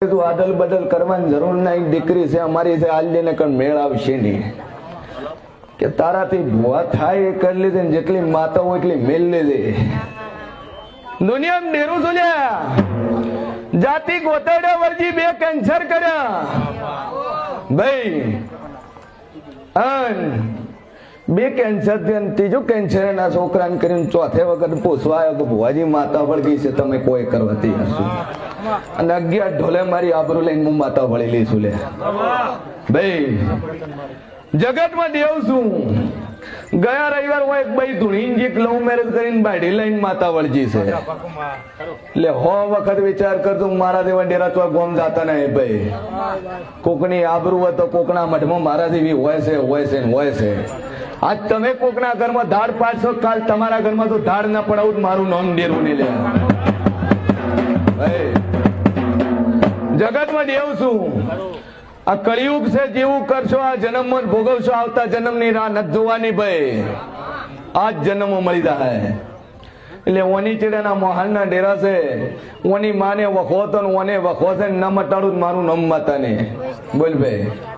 તું આદલ બદલ કરવાની જરૂર નહીં, દીકરી છે અમારી છે, આલ્યને કણ મેળ આવશે નહીં કે તારાથી ભૂવા થાય એ કરી લીધી ને જેટલી માતા હોય એટલી મેલ લીધી. દુનિયામાં ડેરું સુલ્યા જાતિ ગોતડા વરજી બે કેન્સર કર્યા ભાઈ, બે કેન્સર થી ત્રીજું કેન્સર ના છોકરાને કરીને ચોથે વખત પૂછવા આવ્યો કે ભુવાજી માતા વળગી છે તમે કોઈ કરવા તૈયાર છો? અને 11 ઢોલે મારી આબરૂ લઈને હું માતા વળી લઈશું લે ભાઈ. જગતમાં દેવ છું. ગયા રવિવાર હું એક ભાઈ ધૂણી લવ મેરેજ કરીને બાઢી લઈને માતા વળજી છે. એટલે 100 વખત વિચાર કરતો મારા દેવા ડેરા તો ગોમ જાતા નહીં ભાઈ. કોકની આબરૂ હોય તો કોકના મઠમાં મારા જેવી હોય છે. આજ તમે કોકના ઘરમાં ધાડ પાડશો, કાલ તમારા ઘરમાં તો ધાડ ના પડાવું મારું નામ ડેરું નહીં લે. જગતમાં દેવ છું. આ કળિયુગ છે, જેવું કરશો આ જન્મ ભોગવશો, આવતા જન્મની રાહ નથી જોવાની ભાઈ. આ જ જન્મ મળી જાય. એટલે ઓની ચેડાના મોહાલના ડેરા છે, ઓની માને વખો તો ઓને વખો છે, ન મટાડું મારું નામ માતા ને બોલ ભાઈ.